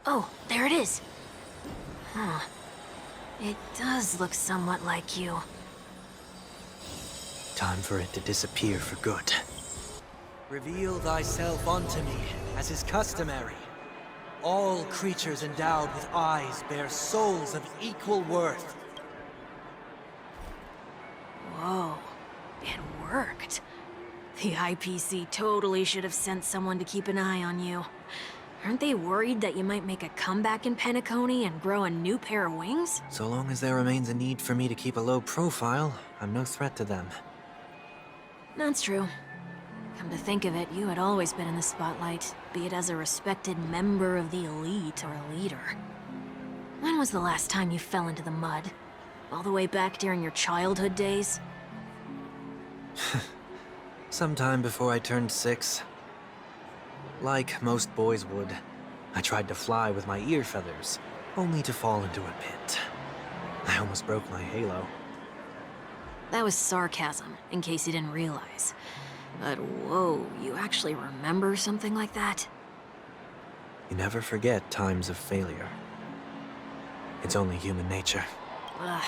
Oh, there it is. Huh. It does look somewhat like you. Time for it to disappear for good. Reveal thyself unto me, as is customary. All creatures endowed with eyes bear souls of equal worth. Whoa. It worked. The IPC totally should have sent someone to keep an eye on you. Aren't they worried that you might make a comeback in Penacony and grow a new pair of wings? So long as there remains a need for me to keep a low profile, I'm no threat to them. That's true. Come to think of it, you had always been in the spotlight, be it as a respected member of the elite or a leader. When was the last time you fell into the mud? All the way back during your childhood days? Sometime before I turned 6. Like most boys would, I tried to fly with my ear feathers, only to fall into a pit. I almost broke my halo. That was sarcasm, in case you didn't realize. But whoa, you actually remember something like that? You never forget times of failure. It's only human nature. Ugh,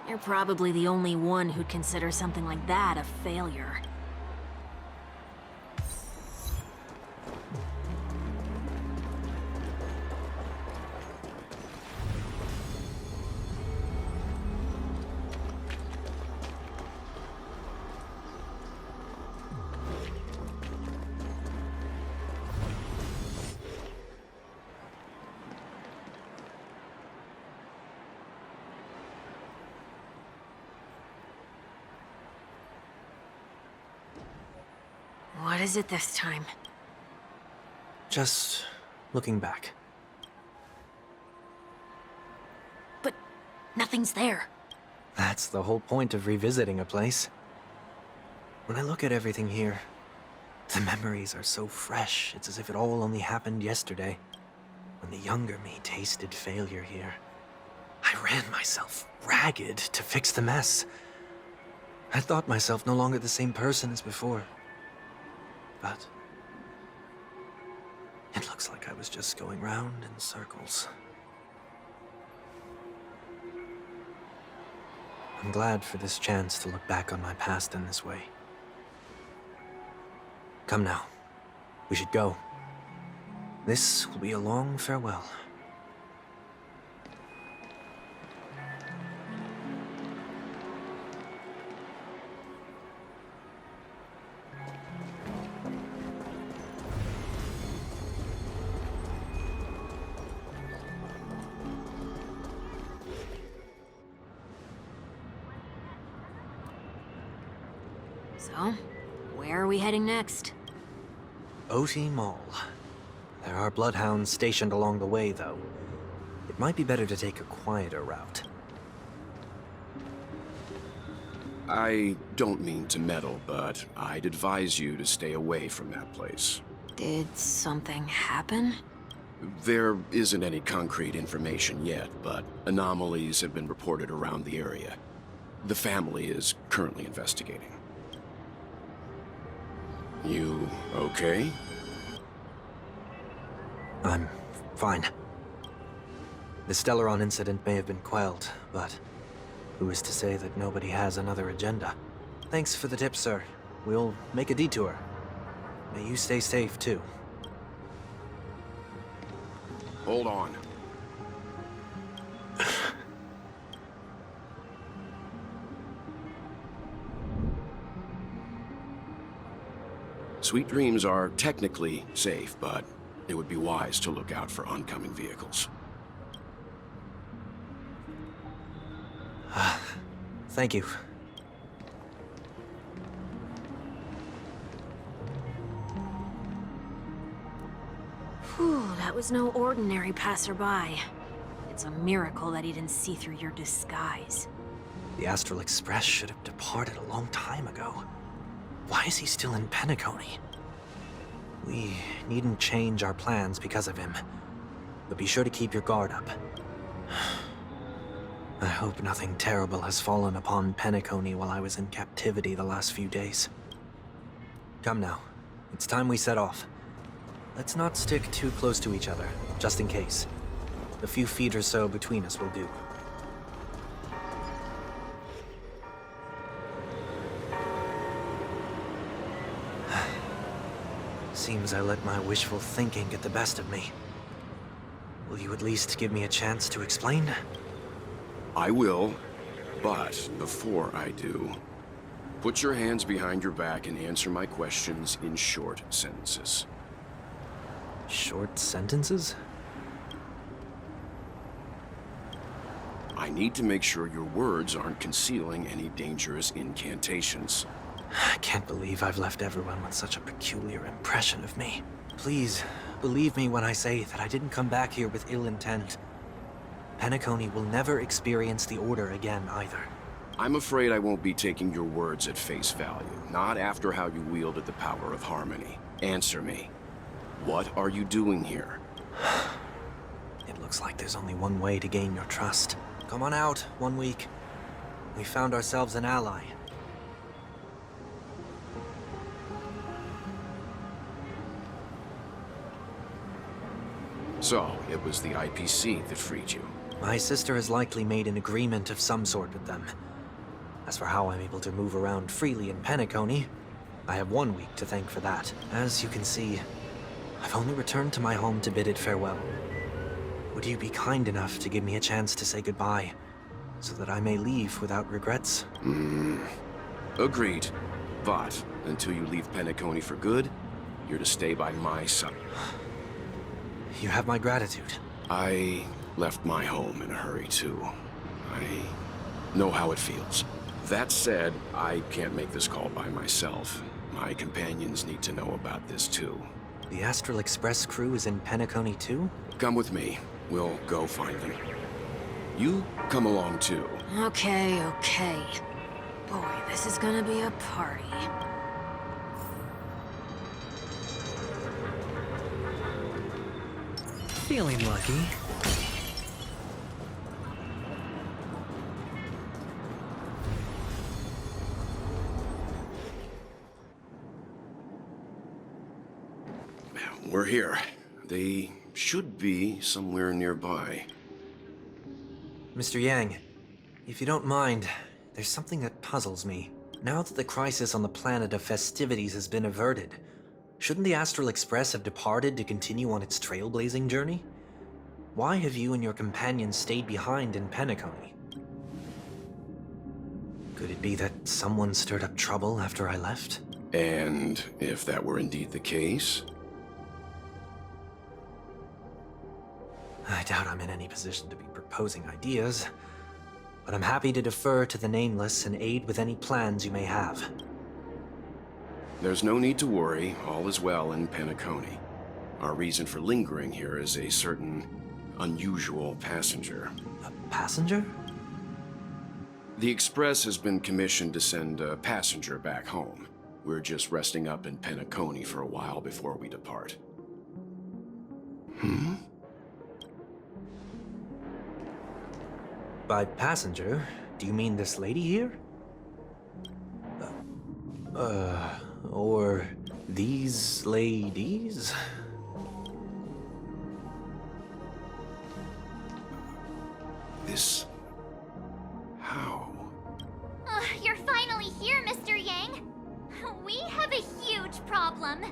you're probably the only one who'd consider something like that a failure. What is it this time? Just looking back. But nothing's there. That's the whole point of revisiting a place. When I look at everything here, the memories are so fresh, it's as if it all only happened yesterday, when the younger me tasted failure here. I ran myself ragged to fix the mess. I thought myself no longer the same person as before. But it looks like I was just going round in circles. I'm glad for this chance to look back on my past in this way. Come now, we should go. This will be a long farewell. So, where are we heading next? OT Mall. There are bloodhounds stationed along the way, though. It might be better to take a quieter route. I don't mean to meddle, but I'd advise you to stay away from that place. Did something happen? There isn't any concrete information yet, but anomalies have been reported around the area. The family is currently investigating. You okay? I'm fine. The Stellaron incident may have been quelled, but who is to say that nobody has another agenda? Thanks for the tip, sir. We'll make a detour. May you stay safe, too. Hold on. Sweet Dreams are technically safe, but it would be wise to look out for oncoming vehicles. Thank you. Whew, that was no ordinary passerby. It's a miracle that he didn't see through your disguise. The Astral Express should have departed a long time ago. Why is he still in Penacony? We needn't change our plans because of him. But be sure to keep your guard up. I hope nothing terrible has fallen upon Penacony while I was in captivity the last few days. Come now. It's time we set off. Let's not stick too close to each other, just in case. The few feet or so between us will do. Seems I let my wishful thinking get the best of me. Will you at least give me a chance to explain? I will, but before I do, put your hands behind your back and answer my questions in short sentences. Short sentences? I need to make sure your words aren't concealing any dangerous incantations. I can't believe I've left everyone with such a peculiar impression of me. Please, believe me when I say that I didn't come back here with ill intent. Penacony will never experience the Order again, either. I'm afraid I won't be taking your words at face value, not after how you wielded the power of harmony. Answer me. What are you doing here? It looks like there's only one way to gain your trust. Come on out, 1 week. We found ourselves an ally. So, it was the IPC that freed you. My sister has likely made an agreement of some sort with them. As for how I'm able to move around freely in Penacony, I have 1 week to thank for that. As you can see, I've only returned to my home to bid it farewell. Would you be kind enough to give me a chance to say goodbye, so that I may leave without regrets? Agreed. But, until you leave Penacony for good, you're to stay by my side. You have my gratitude. I left my home in a hurry, too. I know how it feels. That said, I can't make this call by myself. My companions need to know about this, too. The Astral Express crew is in Penacony, too? Come with me. We'll go find them. You come along, too. Okay, okay. Boy, this is gonna be a party. Feeling lucky. We're here. They should be somewhere nearby. Mr. Yang, if you don't mind, there's something that puzzles me. Now that the crisis on the planet of festivities has been averted, shouldn't the Astral Express have departed to continue on its trailblazing journey? Why have you and your companions stayed behind in Penacony? Could it be that someone stirred up trouble after I left? And if that were indeed the case? I doubt I'm in any position to be proposing ideas, but I'm happy to defer to the Nameless and aid with any plans you may have. There's no need to worry. All is well in Penacony. Our reason for lingering here is a certain unusual passenger. A passenger? The Express has been commissioned to send a passenger back home. We're just resting up in Penacony for a while before we depart. By passenger, do you mean this lady here? Or these ladies? This... how? You're finally here, Mr. Yang. We have a huge problem.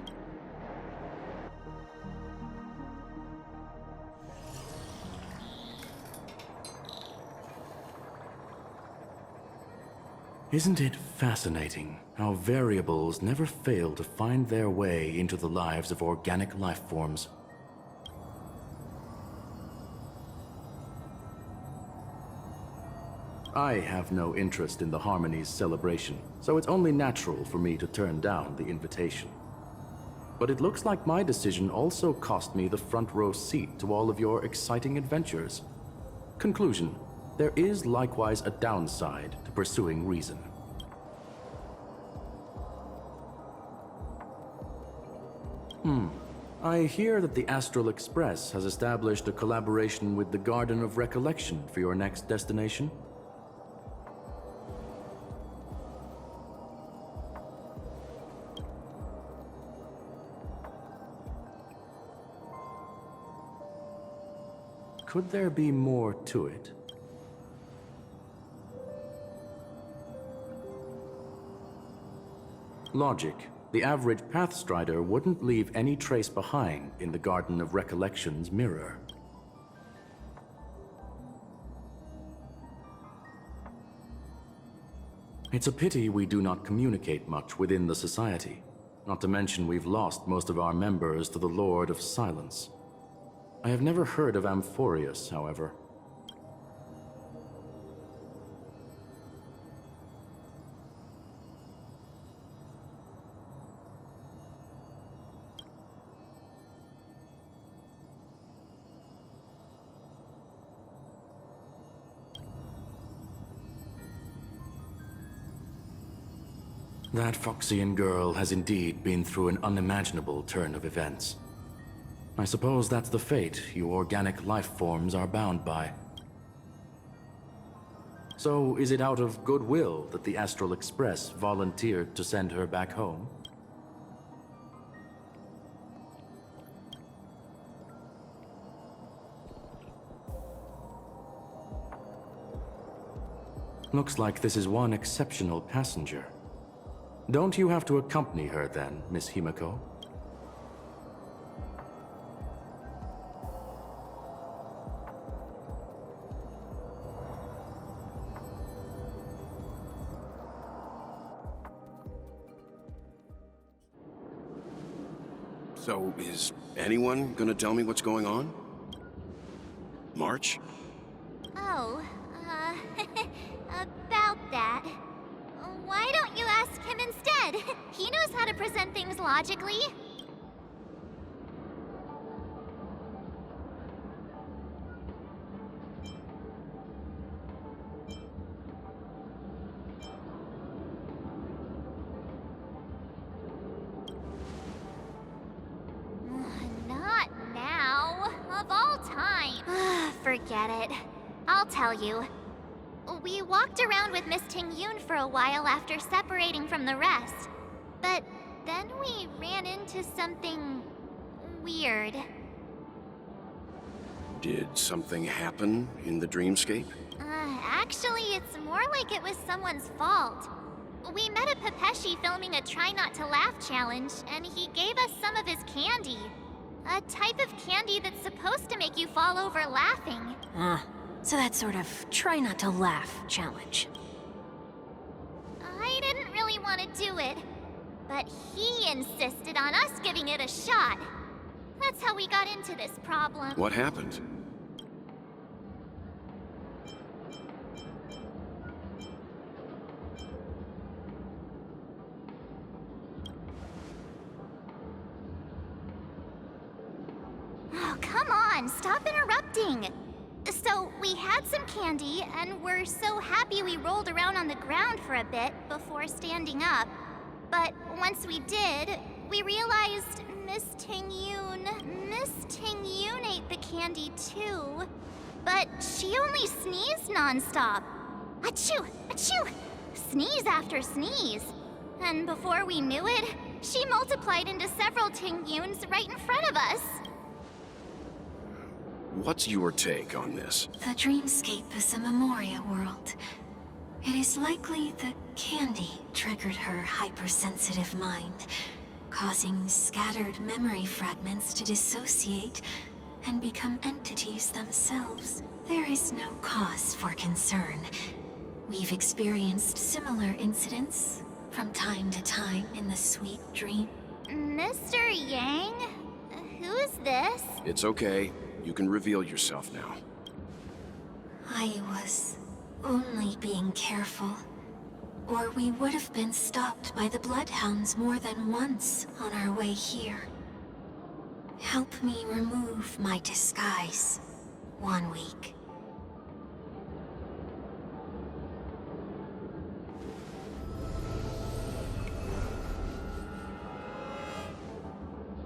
Isn't it fascinating how variables never fail to find their way into the lives of organic life forms? I have no interest in the Harmony's celebration, so it's only natural for me to turn down the invitation. But it looks like my decision also cost me the front row seat to all of your exciting adventures. Conclusion: there is likewise a downside to pursuing reason. I hear that the Astral Express has established a collaboration with the Garden of Recollection for your next destination. could there be more to it? Logic. The average Pathstrider wouldn't leave any trace behind in the Garden of Recollection's mirror. It's a pity we do not communicate much within the Society. Not to mention we've lost most of our members to the Lord of Silence. I have never heard of Amphorius, however. That Foxian girl has indeed been through an unimaginable turn of events. I suppose that's the fate you organic life forms are bound by. So, is it out of goodwill that the Astral Express volunteered to send her back home? Looks like this is one exceptional passenger. Don't you have to accompany her then, Miss Himiko? So, is anyone gonna tell me what's going on? March? Oh, about that. Why don't you ask him instead? He knows how to present things logically. Not now. Of all time. Forget it. I'll tell you. We walked around with Miss Ting-Yun for a while after separating from the rest. But then we ran into something weird. Did something happen in the dreamscape? Actually, it's more like it was someone's fault. We met a Pepeshi filming a Try Not to Laugh challenge, and he gave us some of his candy. A type of candy that's supposed to make you fall over laughing. So that sort of try not to laugh challenge. I didn't really want to do it, but he insisted on us giving it a shot. That's how we got into this problem. What happened? Oh, come on, stop interrupting. So, we had some candy, and we're so happy we rolled around on the ground for a bit before standing up. But once we did, we realized Miss Ting-Yun ate the candy too. But she only sneezed nonstop. Achoo! Achoo! Sneeze after sneeze. And before we knew it, she multiplied into several Ting-Yuns right in front of us. What's your take on this? The dreamscape is a Memoria world. It is likely the candy triggered her hypersensitive mind, causing scattered memory fragments to dissociate and become entities themselves. There is no cause for concern. We've experienced similar incidents from time to time in the sweet dream. Mr. Yang? Who's this? It's okay. You can reveal yourself now. I was only being careful, or we would have been stopped by the Bloodhounds more than once on our way here. Help me remove my disguise. 1 week.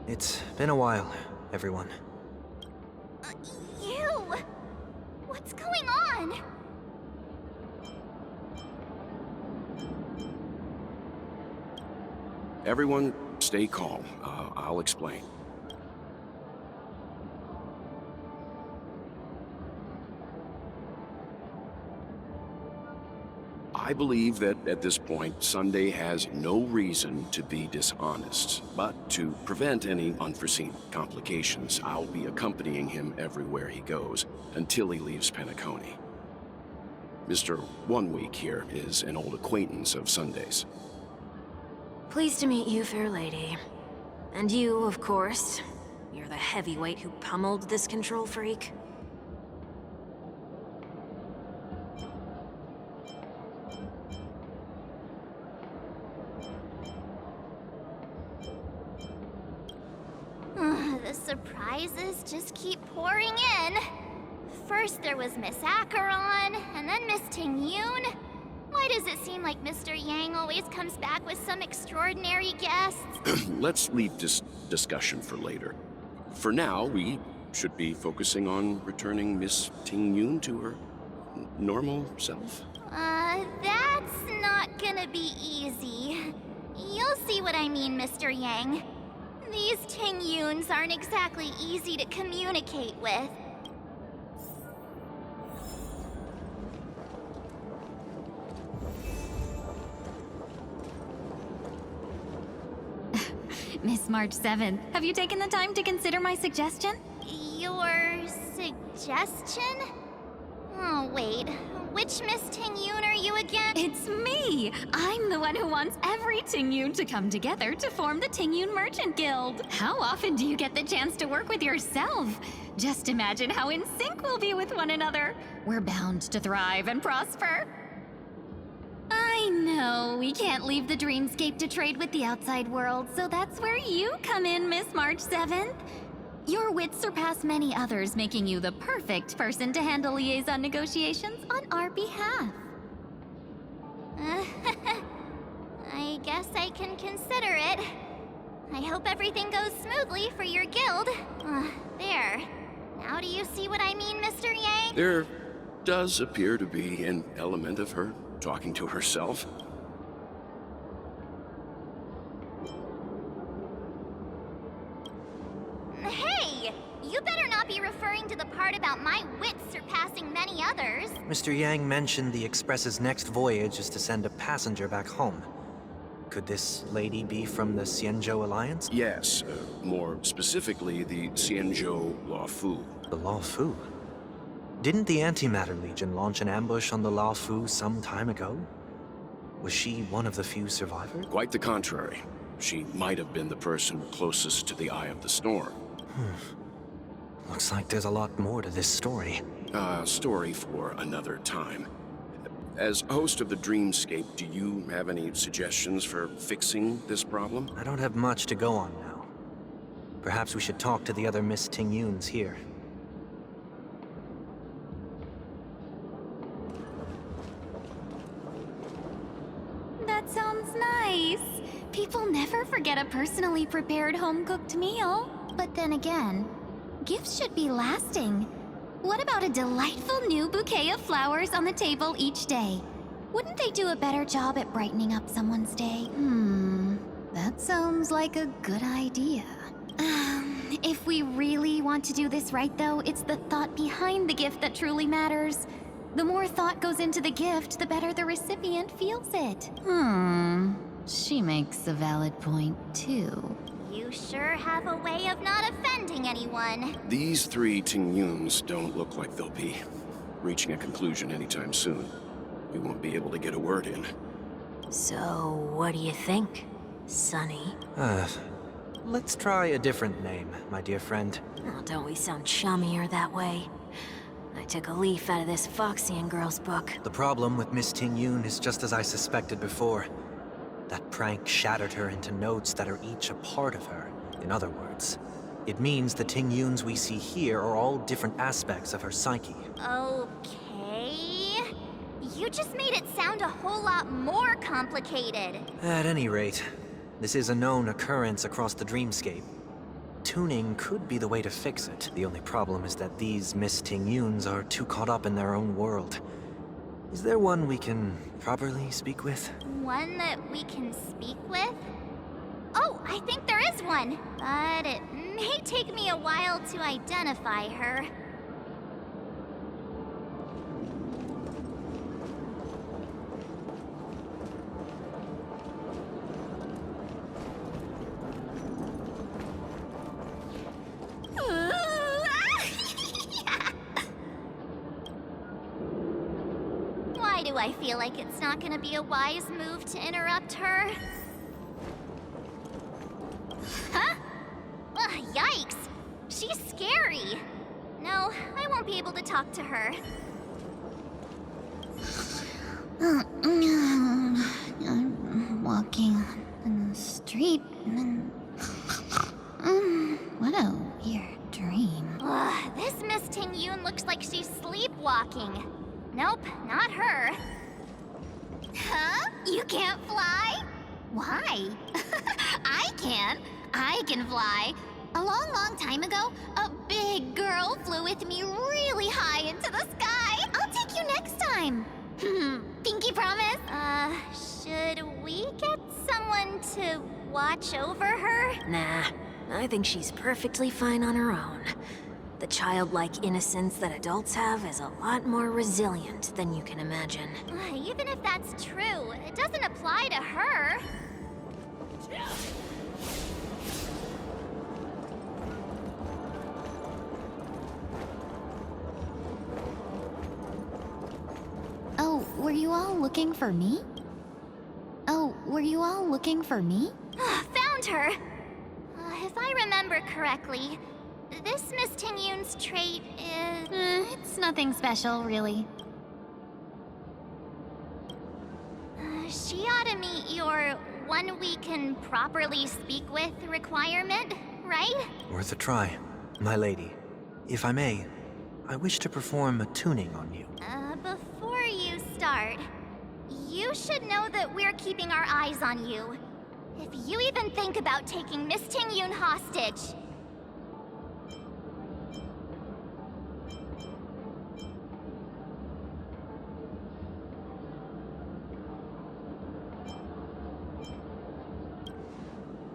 It's been a while, everyone. You! What's going on? Everyone, stay calm. I'll explain. I believe that at this point, Sunday has no reason to be dishonest. But to prevent any unforeseen complications, I'll be accompanying him everywhere he goes until he leaves Penacony. Mr. 1 Week here is an old acquaintance of Sunday's. Pleased to meet you, fair lady. And you, of course. You're the heavyweight who pummeled this control freak. The surprises just keep pouring in. First there was Miss Acheron, and then Miss Ting-Yun. Why does it seem like Mr. Yang always comes back with some extraordinary guests? Let's leave this discussion for later. For now, we should be focusing on returning Miss Ting-Yun to her normal self. That's not gonna be easy. You'll see what I mean, Mr. Yang. These Ting-Yuns aren't exactly easy to communicate with. Miss March 7th, have you taken the time to consider my suggestion? Your suggestion? Oh, wait. Which Miss Ting-Yun are you again? It's me! I'm the one who wants every Ting-Yun to come together to form the Ting-Yun Merchant Guild. How often do you get the chance to work with yourself? Just imagine how in sync we'll be with one another. We're bound to thrive and prosper. I know, we can't leave the dreamscape to trade with the outside world, so that's where you come in, Miss March 7th. Your wits surpass many others, making you the perfect person to handle liaison negotiations on our behalf. I guess I can consider it. I hope everything goes smoothly for your guild. There. Now do you see what I mean, Mr. Yang? There does appear to be an element of her talking to herself. Hey! You better not be referring to the part about my wits surpassing many others. Mr. Yang mentioned the Express's next voyage is to send a passenger back home. Could this lady be from the Xianzhou Alliance? Yes, more specifically, the Xianzhou Luofu. The Luofu? Didn't the Antimatter Legion launch an ambush on the Luofu some time ago? Was she one of the few survivors? Quite the contrary. She might have been the person closest to the eye of the storm. Looks like there's a lot more to this story. Story for another time. As host of the Dreamscape, do you have any suggestions for fixing this problem? I don't have much to go on now. Perhaps we should talk to the other Miss Ting-Yuns here. That sounds nice. People never forget a personally prepared home-cooked meal. But then again, gifts should be lasting. What about a delightful new bouquet of flowers on the table each day? Wouldn't they do a better job at brightening up someone's day? That sounds like a good idea. If we really want to do this right, though, it's the thought behind the gift that truly matters. The more thought goes into the gift, the better the recipient feels it. She makes a valid point, too. You sure have a way of not offending anyone. These three Ting-Yuns don't look like they'll be reaching a conclusion anytime soon. We won't be able to get a word in. So, what do you think, Sonny? Let's try a different name, my dear friend. Oh, don't we sound chummier that way? I took a leaf out of this Foxian girl's book. The problem with Miss Ting-Yun is just as I suspected before. That prank shattered her into notes that are each a part of her. In other words, it means the Ting-Yuns we see here are all different aspects of her psyche. Okay. You just made it sound a whole lot more complicated. At any rate, this is a known occurrence across the dreamscape. Tuning could be the way to fix it. The only problem is that these Miss Ting-Yuns are too caught up in their own world. Is there one we can properly speak with? One that we can speak with? Oh, I think there is one. But it may take me a while to identify her. I feel like it's not gonna be a wise move to interrupt her. Huh? Ugh, yikes! She's scary! No, I won't be able to talk to her. I'm walking in the street and... what a weird dream. Ugh, this Miss Ting Yun looks like she's sleepwalking. Nope, not her. Huh? You can't fly? Why? I can. I can fly. A long time ago, a big girl flew with me really high into the sky. I'll take you next time. Pinky promise? Should we get someone to watch over her? Nah, I think she's perfectly fine on her own. The childlike innocence that adults have is a lot more resilient than you can imagine. Even if that's true, it doesn't apply to her. Oh, were you all looking for me? Found her! If I remember correctly, this Miss Ting Yun's trait is... It's nothing special, really. She ought to meet your one we can properly speak with requirement, right? Worth a try. My lady, if I may, I wish to perform a tuning on you. Before you start, you should know that we're keeping our eyes on you. If you even think about taking Miss Ting Yun hostage...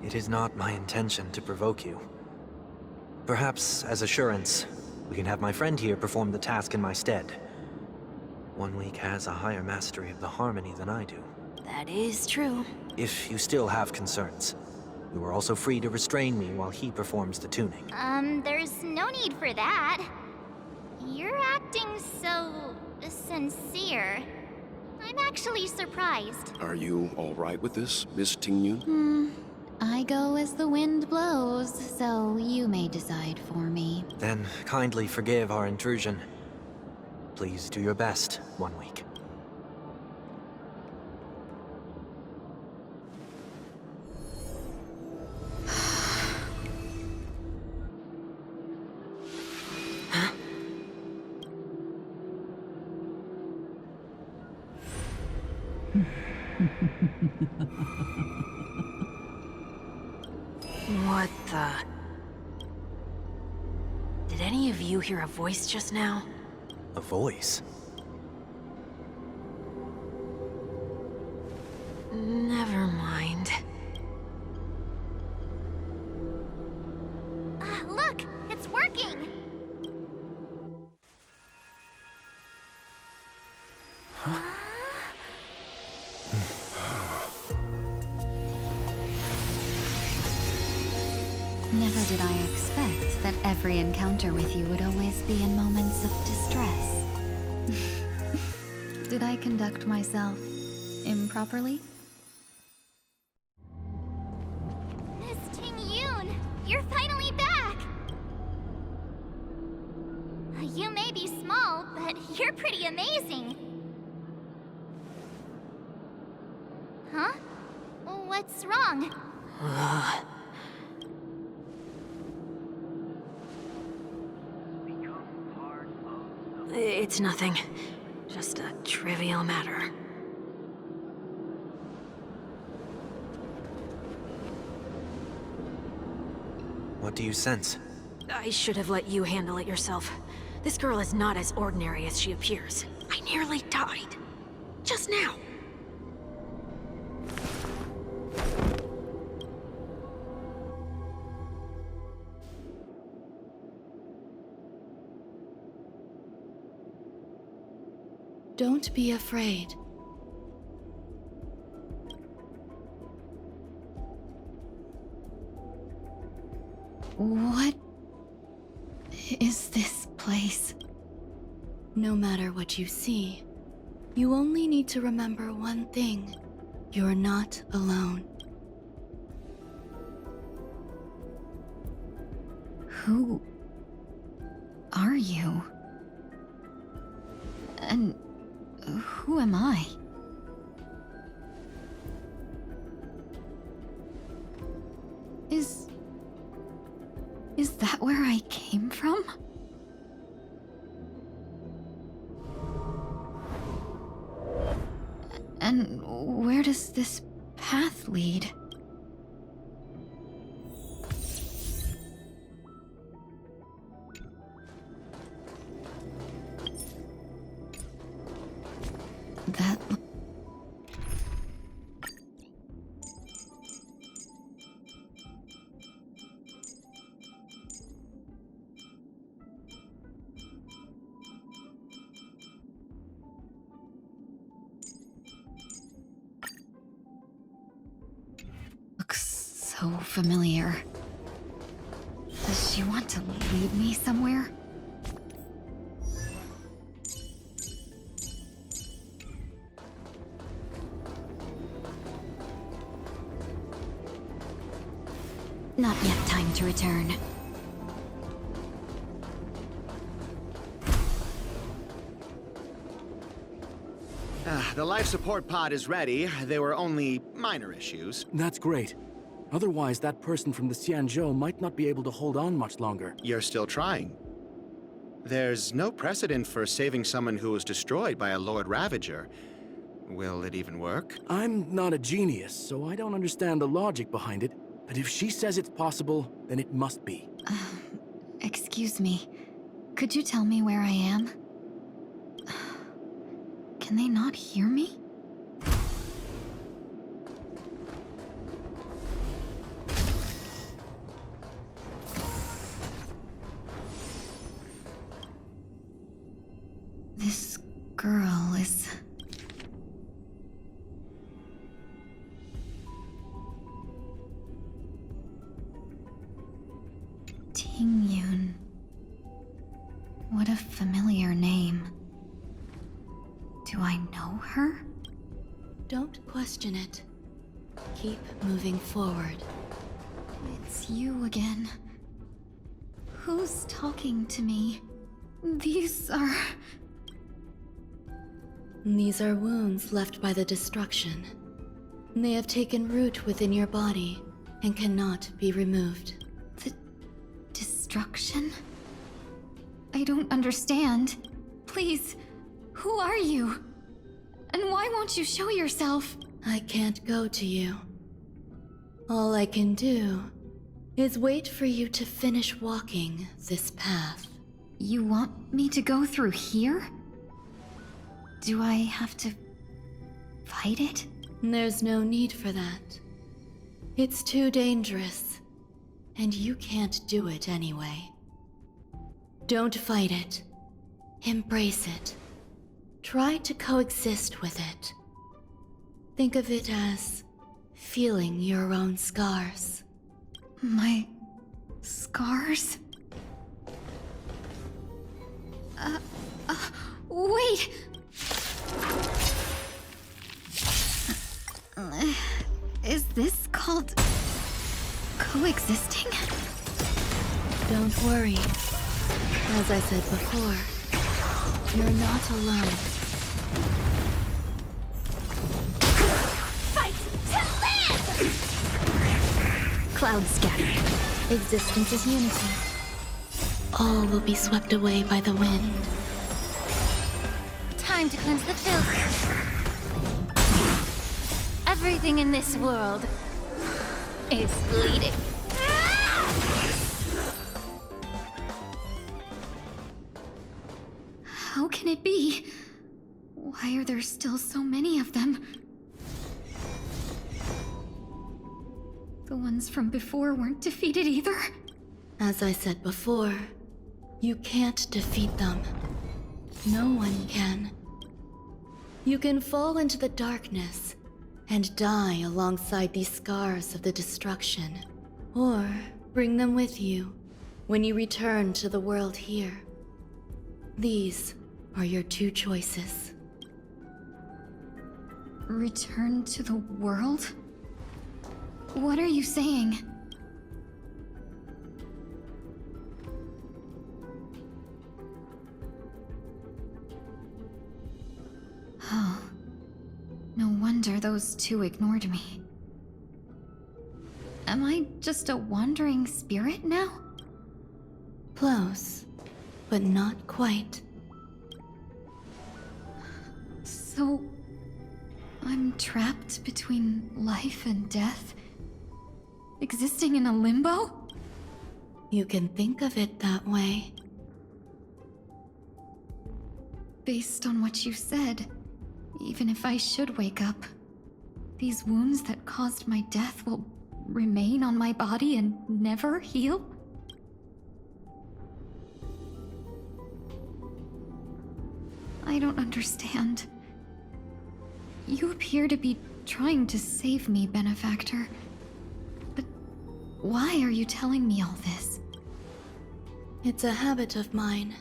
It is not my intention to provoke you. Perhaps, as assurance, we can have my friend here perform the task in my stead. 1 week has a higher mastery of the harmony than I do. That is true. If you still have concerns, you are also free to restrain me while he performs the tuning. There's no need for that. You're acting so... sincere. I'm actually surprised. Are you all right with this, Miss Ting Yun? I go as the wind blows, so you may decide for me. Then kindly forgive our intrusion. Please do your best, 1 week. What the... Did any of you hear a voice just now? A voice? Never mind. Look! It's working! Never did I expect that every encounter with you would always be in moments of distress. Did I conduct myself improperly? Miss Ting Yun! You're finally back! You may be small, but you're pretty amazing. Huh? What's wrong? It's nothing. Just a trivial matter. What do you sense? I should have let you handle it yourself. This girl is not as ordinary as she appears. I nearly died. Just now. Don't be afraid. What is this place? No matter what you see, You only need to remember one thing. You're not alone. Who are you? And who am I? Is that where I came from? And where does this path lead? That... looks so familiar. Does she want to lead me somewhere? Not yet time to return. The life support pod is ready. There were only minor issues. That's great. Otherwise, that person from the Xianzhou might not be able to hold on much longer. You're still trying. There's no precedent for saving someone who was destroyed by a Lord Ravager. Will it even work? I'm not a genius, so I don't understand the logic behind it. But if she says it's possible, then it must be. Excuse me. Could you tell me where I am? Can they not hear me? This girl is... Tingyun. What a familiar name. Do I know her? Don't question it. Keep moving forward. It's you again. Who's talking to me? These are wounds left by the destruction. They have taken root within your body and cannot be removed. the destruction? I don't understand. Please, who are you? And why won't you show yourself? I can't go to you. All I can do is wait for you to finish walking this path. You want me to go through here? Do I have to fight it? There's no need for that. It's too dangerous, and you can't do it anyway. Don't fight it. Embrace it. Try to coexist with it. Think of it as feeling your own scars. My scars? Wait! Is this called coexisting? Don't worry. As I said before, you're not alone. Fight to live! Clouds scatter. Existence is unity. All will be swept away by the wind. Time to cleanse the filth. Everything in this world is bleeding. How can it be? Why are there still so many of them? The ones from before weren't defeated either? As I said before, you can't defeat them. No one can. You can fall into the darkness and die alongside these scars of the destruction, or bring them with you when you return to the world here. These are your two choices. Return to the world? What are you saying? Oh. No wonder those two ignored me. Am I just a wandering spirit now? Close, but not quite. So... I'm trapped between life and death? Existing in a limbo? You can think of it that way. Based on what you said, even if I should wake up, these wounds that caused my death will remain on my body and never heal? I don't understand. You appear to be trying to save me, Benefactor. But why are you telling me all this? It's a habit of mine.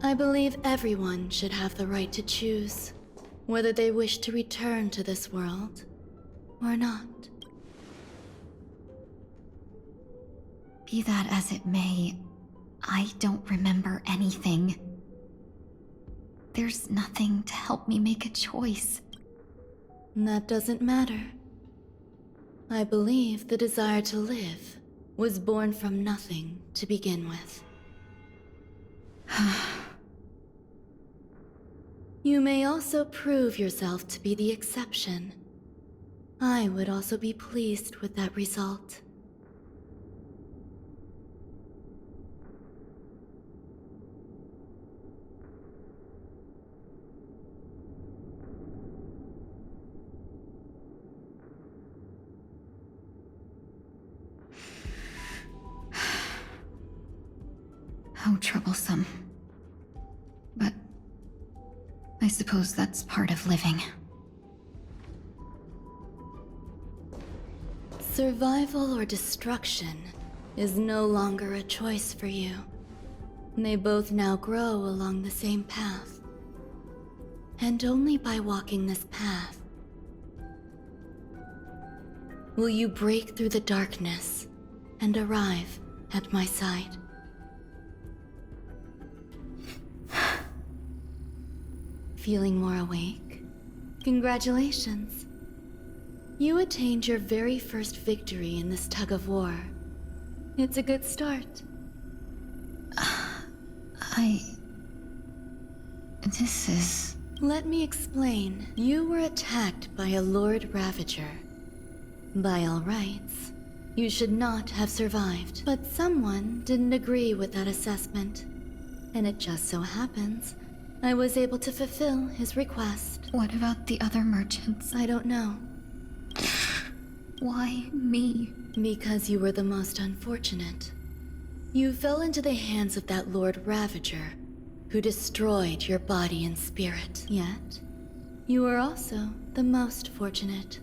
I believe everyone should have the right to choose whether they wish to return to this world or not. Be that as it may, I don't remember anything. There's nothing to help me make a choice. That doesn't matter. I believe the desire to live was born from nothing to begin with. You may also prove yourself to be the exception. I would also be pleased with that result. How troublesome. But I suppose that's part of living. Survival or destruction is no longer a choice for you. They both now grow along the same path. And only by walking this path will you break through the darkness and arrive at my side. Feeling more awake? Congratulations. You attained your very first victory in this tug of war. It's a good start. This is... Let me explain. You were attacked by a Lord Ravager. By all rights, you should not have survived. But someone didn't agree with that assessment. And it just so happens I was able to fulfill his request. What about the other merchants? I don't know. Why me? Because you were the most unfortunate. You fell into the hands of that Lord Ravager, who destroyed your body and spirit. Yet, you were also the most fortunate.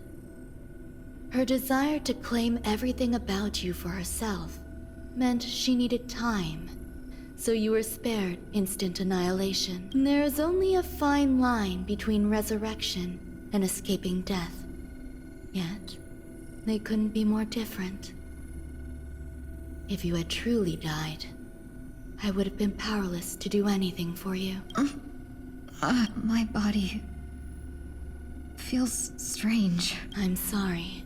Her desire to claim everything about you for herself meant she needed time, so you were spared instant annihilation. There is only a fine line between resurrection and escaping death. Yet, they couldn't be more different. If you had truly died, I would have been powerless to do anything for you. My body... feels strange. I'm sorry.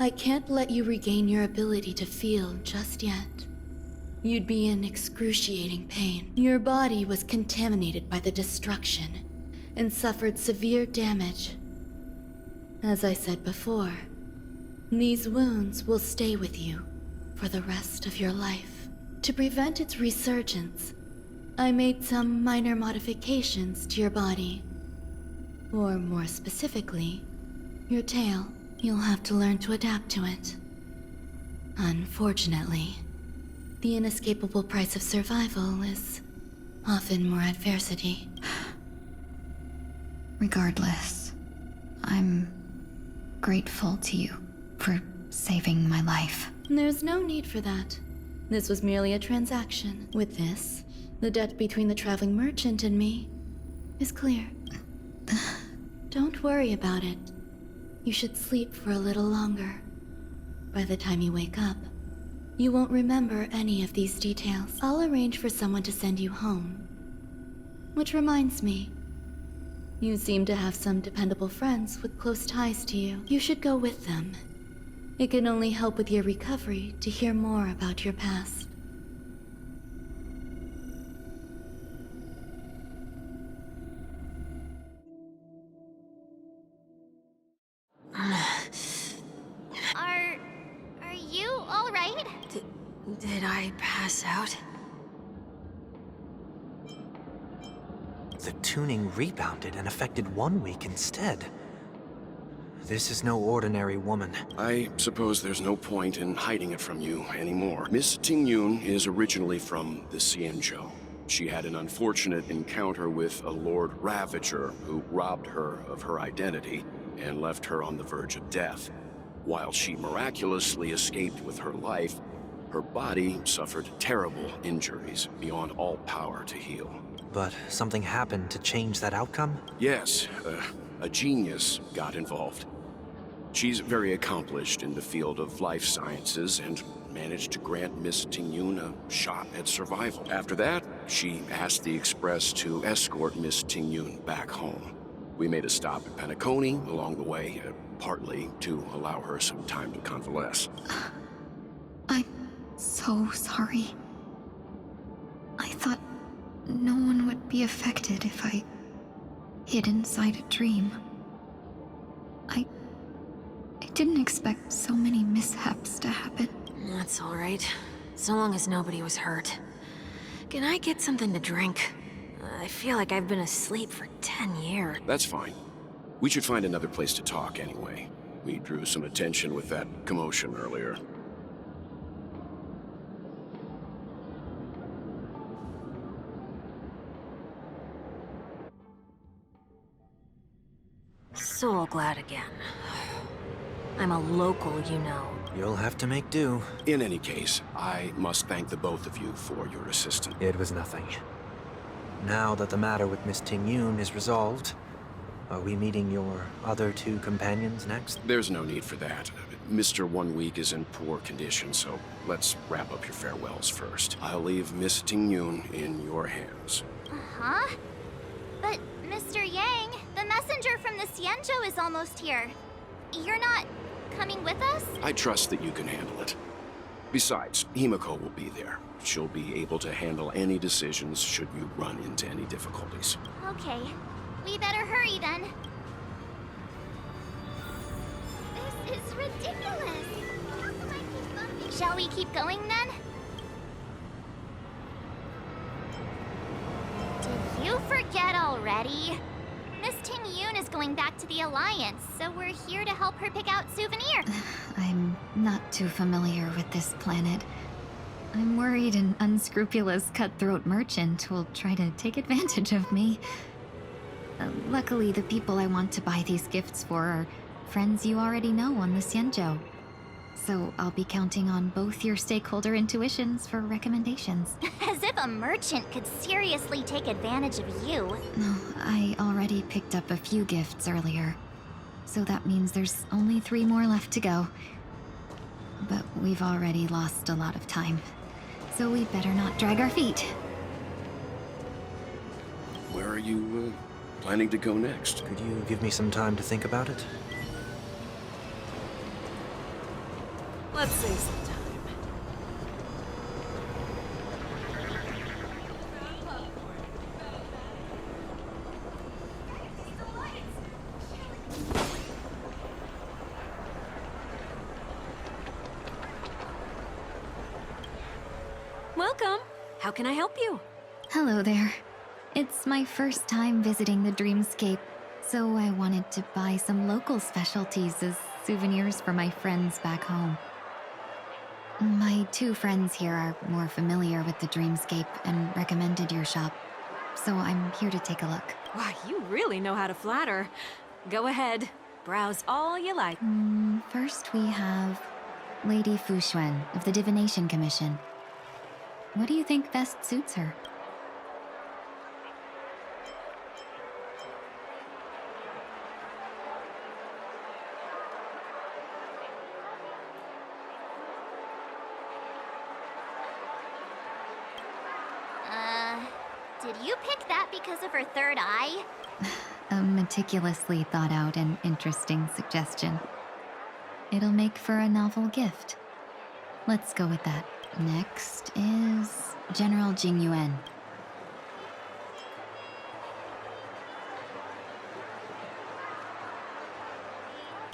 I can't let you regain your ability to feel just yet. You'd be in excruciating pain. Your body was contaminated by the destruction and suffered severe damage. As I said before, these wounds will stay with you for the rest of your life. To prevent its resurgence, I made some minor modifications to your body. Or more specifically, your tail. You'll have to learn to adapt to it. Unfortunately, the inescapable price of survival is often more adversity. Regardless, I'm grateful to you for saving my life. There's no need for that. This was merely a transaction. With this, the debt between the traveling merchant and me is clear. Don't worry about it. You should sleep for a little longer. By the time you wake up, you won't remember any of these details. I'll arrange for someone to send you home. Which reminds me, you seem to have some dependable friends with close ties to you. You should go with them. It can only help with your recovery to hear more about your past. Are you all right? Did I pass out? The tuning rebounded and affected 1 week instead. This is no ordinary woman. I suppose there's no point in hiding it from you anymore. Miss Tingyun is originally from the Xianzhou. She had an unfortunate encounter with a Lord Ravager who robbed her of her identity and left her on the verge of death. While she miraculously escaped with her life, her body suffered terrible injuries beyond all power to heal. But something happened to change that outcome? Yes, a genius got involved. She's very accomplished in the field of life sciences and managed to grant Miss Tingyun a shot at survival. After that, she asked the Express to escort Miss Tingyun back home. We made a stop at Penacony along the way, partly to allow her some time to convalesce. I'm so sorry. I thought no one would be affected if I hid inside a dream. I didn't expect so many mishaps to happen. That's all right. So long as nobody was hurt. Can I get something to drink? I feel like I've been asleep for 10 years. That's fine. We should find another place to talk anyway. We drew some attention with that commotion earlier. So glad again. I'm a local, you know. You'll have to make do. In any case, I must thank the both of you for your assistance. It was nothing. Now that the matter with Miss Tingyun is resolved, are we meeting your other two companions next? There's no need for that. Mr. 1 Week is in poor condition, so let's wrap up your farewells first. I'll leave Miss Tingyun in your hands. Huh? But, Mr. Yang, the messenger from the Xianzhou is almost here. You're not coming with us? I trust that you can handle it. Besides, Himiko will be there. She'll be able to handle any decisions should you run into any difficulties. Okay. We better hurry then. This is ridiculous. How come I keep bumping? Shall we keep going then? Did you forget already? Miss Tingyun is going back to the Alliance, so we're here to help her pick out souvenirs. I'm not too familiar with this planet. I'm worried an unscrupulous cutthroat merchant will try to take advantage of me. Luckily, the people I want to buy these gifts for are friends you already know on the Xianzhou. So I'll be counting on both your stakeholder intuitions for recommendations. As if a merchant could seriously take advantage of you. No, I already picked up a few gifts earlier. So that means there's only 3 more left to go. But we've already lost a lot of time. So we'd better not drag our feet. Where are you, planning to go next? Could you give me some time to think about it? Let's save some time. Welcome. How can I help you? Hello there. It's my first time visiting the Dreamscape, so I wanted to buy some local specialties as souvenirs for my friends back home. My 2 friends here are more familiar with the Dreamscape and recommended your shop, so I'm here to take a look. Why, you really know how to flatter. Go ahead. Browse all you like. First we have Lady Fuxuan of the Divination Commission. What do you think best suits her? Did you pick that because of her third eye? A meticulously thought out and interesting suggestion. It'll make for a novel gift. Let's go with that. Next is General Jing Yuan.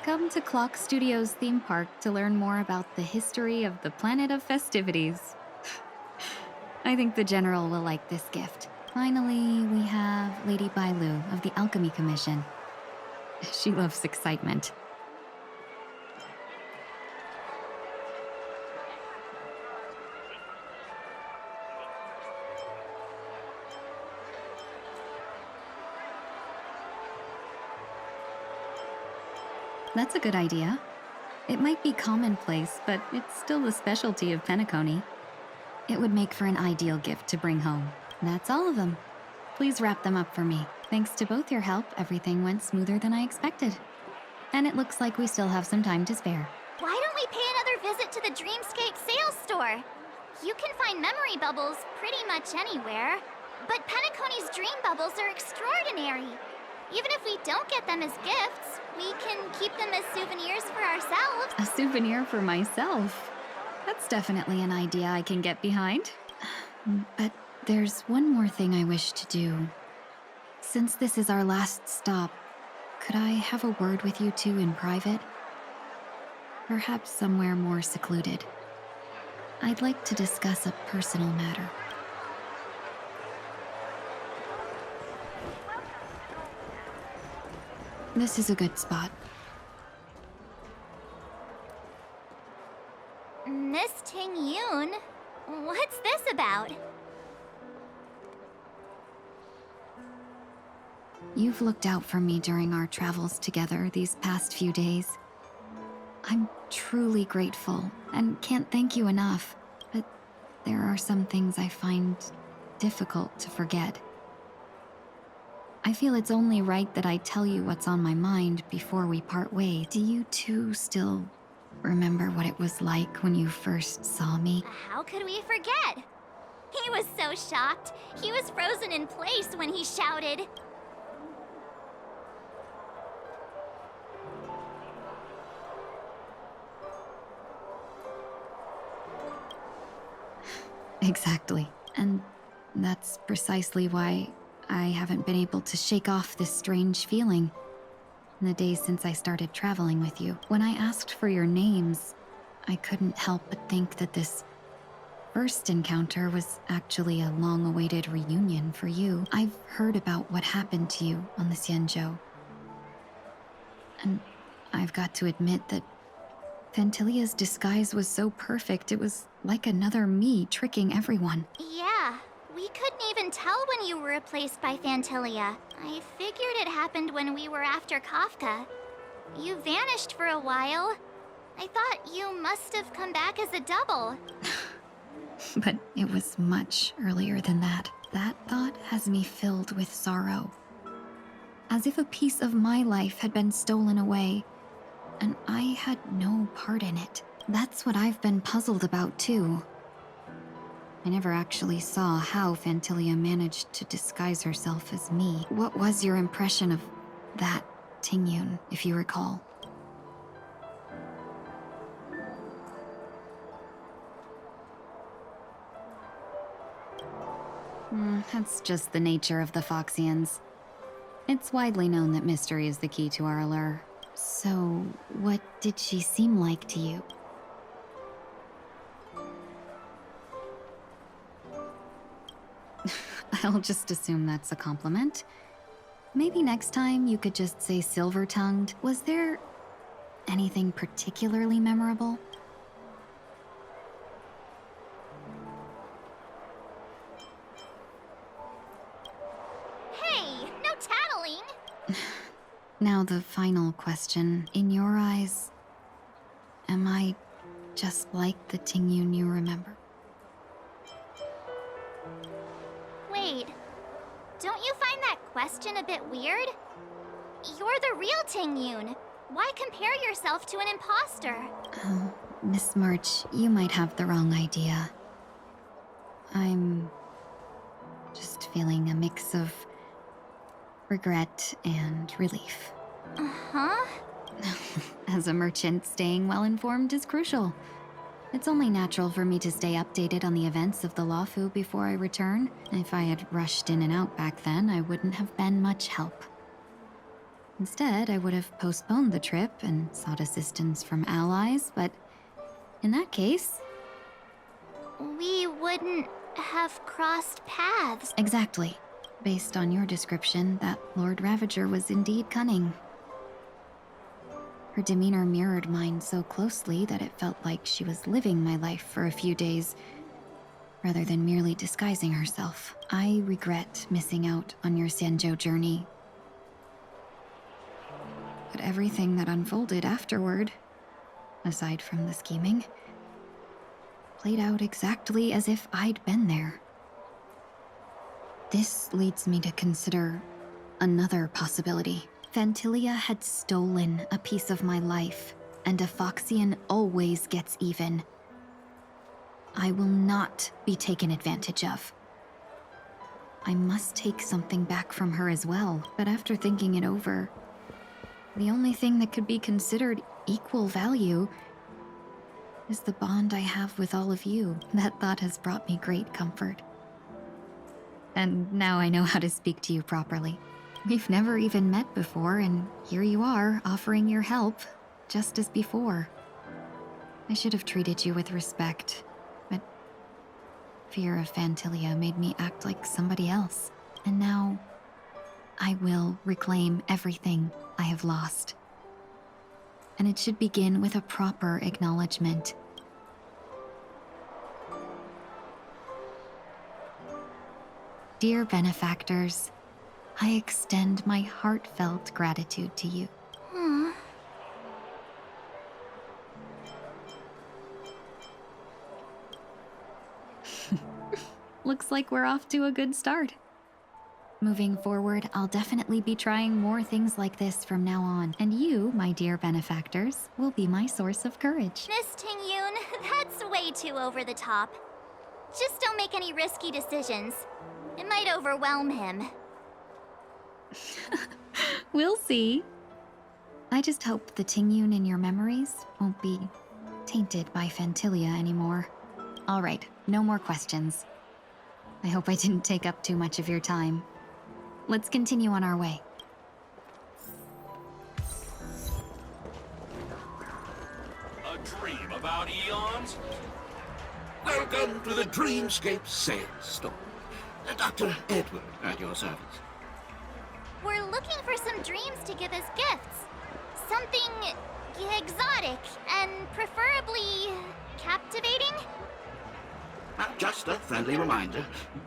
Come to Clock Studios theme park to learn more about the history of the planet of festivities. I think the General will like this gift. Finally, we have Lady Bailu of the Alchemy Commission. She loves excitement. That's a good idea. It might be commonplace, but it's still the specialty of Penacony. It would make for an ideal gift to bring home. That's all of them. Please wrap them up for me. Thanks to both your help, everything went smoother than I expected. And it looks like we still have some time to spare. Why don't we pay another visit to the Dreamscape sales store? You can find memory bubbles pretty much anywhere. But Penacony's dream bubbles are extraordinary. Even if we don't get them as gifts, we can keep them as souvenirs for ourselves. A souvenir for myself? That's definitely an idea I can get behind. But there's one more thing I wish to do. Since this is our last stop, could I have a word with you two in private? Perhaps somewhere more secluded. I'd like to discuss a personal matter. This is a good spot. Miss Ting Yun, what's this about? You've looked out for me during our travels together these past few days. I'm truly grateful and can't thank you enough, but there are some things I find difficult to forget. I feel it's only right that I tell you what's on my mind before we part ways. Do you two still remember what it was like when you first saw me? How could we forget? He was so shocked. He was frozen in place when he shouted. Exactly. And that's precisely why I haven't been able to shake off this strange feeling in the days since I started traveling with you. When I asked for your names, I couldn't help but think that this first encounter was actually a long-awaited reunion for you. I've heard about what happened to you on the Xianzhou. And I've got to admit that Phantylia's disguise was so perfect, it was like another me tricking everyone. Yeah, we couldn't even tell when you were replaced by Phantylia. I figured it happened when we were after Kafka. You vanished for a while. I thought you must have come back as a double. But it was much earlier than that. That thought has me filled with sorrow. As if a piece of my life had been stolen away, and I had no part in it. That's what I've been puzzled about, too. I never actually saw how Phantylia managed to disguise herself as me. What was your impression of that Tingyun, if you recall? That's just the nature of the Foxians. It's widely known that mystery is the key to our allure. So, what did she seem like to you? I'll just assume that's a compliment. Maybe next time you could just say silver-tongued. Was there anything particularly memorable? Hey, no tattling! Now the final question. In your eyes, am I just like the Tingyun you remember? Wait, don't you find that question a bit weird? You're the real Tingyun. Why compare yourself to an imposter? Oh, Miss March, you might have the wrong idea. I'm just feeling a mix of regret and relief. Uh-huh. As a merchant, staying well-informed is crucial. It's only natural for me to stay updated on the events of the Lawfu before I return. If I had rushed in and out back then, I wouldn't have been much help. Instead, I would have postponed the trip and sought assistance from allies, but in that case... We wouldn't have crossed paths. Exactly. Based on your description, that Lord Ravager was indeed cunning. Her demeanor mirrored mine so closely that it felt like she was living my life for a few days, rather than merely disguising herself. I regret missing out on your Sanjo journey. But everything that unfolded afterward, aside from the scheming, played out exactly as if I'd been there. This leads me to consider another possibility. Phantilia had stolen a piece of my life, and a Foxian always gets even. I will not be taken advantage of. I must take something back from her as well, but after thinking it over, the only thing that could be considered equal value is the bond I have with all of you. That thought has brought me great comfort. And now I know how to speak to you properly. We've never even met before, and here you are, offering your help, just as before. I should have treated you with respect, but fear of Phantilia made me act like somebody else. And now, I will reclaim everything I have lost. And it should begin with a proper acknowledgement. Dear benefactors, I extend my heartfelt gratitude to you. Looks like we're off to a good start. Moving forward, I'll definitely be trying more things like this from now on. And you, my dear benefactors, will be my source of courage. Miss Ting-Yoon, that's way too over the top. Just don't make any risky decisions. It might overwhelm him. We'll see. I just hope the Ting-Yoon in your memories won't be tainted by Phantilia anymore. All right, no more questions. I hope I didn't take up too much of your time. Let's continue on our way. A dream about eons? Welcome to the Dreamscape sales store. Dr. Edward at your service. We're looking for some dreams to give as gifts. Something exotic and preferably captivating. Just a friendly reminder,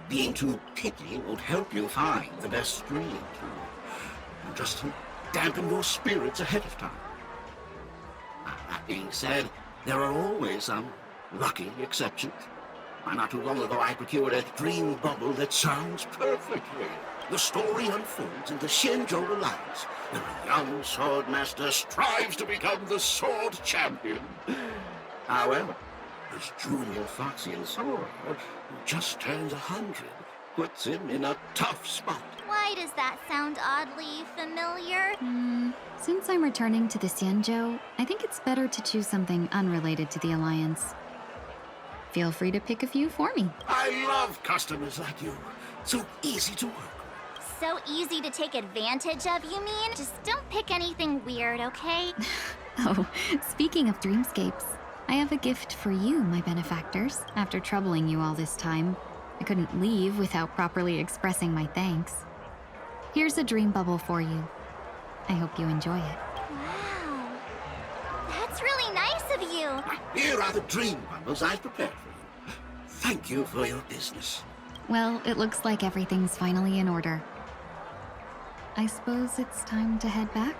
being too picky won't help you find the best dream. Just to dampen your spirits ahead of time. That being said, there are always some lucky exceptions. Not too long ago, I procured a dream bubble that sounds perfectly. The story unfolds in the Shinjo Alliance, where a young swordmaster strives to become the sword champion. However, his junior Foxian sword, who just turned 100, puts him in a tough spot. Why does that sound oddly familiar? Since I'm returning to the Xianzhou, I think it's better to choose something unrelated to the Alliance. Feel free to pick a few for me. I love customers like you. So easy to work with. So easy to take advantage of, you mean? Just don't pick anything weird, okay? Oh, speaking of dreamscapes, I have a gift for you, my benefactors. After troubling you all this time, I couldn't leave without properly expressing my thanks. Here's a dream bubble for you. I hope you enjoy it. Wow. That's really nice of you. Here are the dream bubbles I've prepared for you. Thank you for your business. Well, it looks like everything's finally in order. I suppose it's time to head back?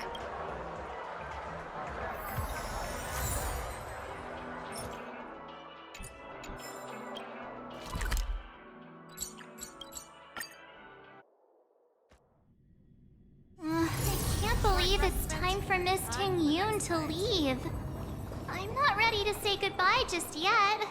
I can't believe it's time for Miss Ting-Yoon to leave. I'm not ready to say goodbye just yet.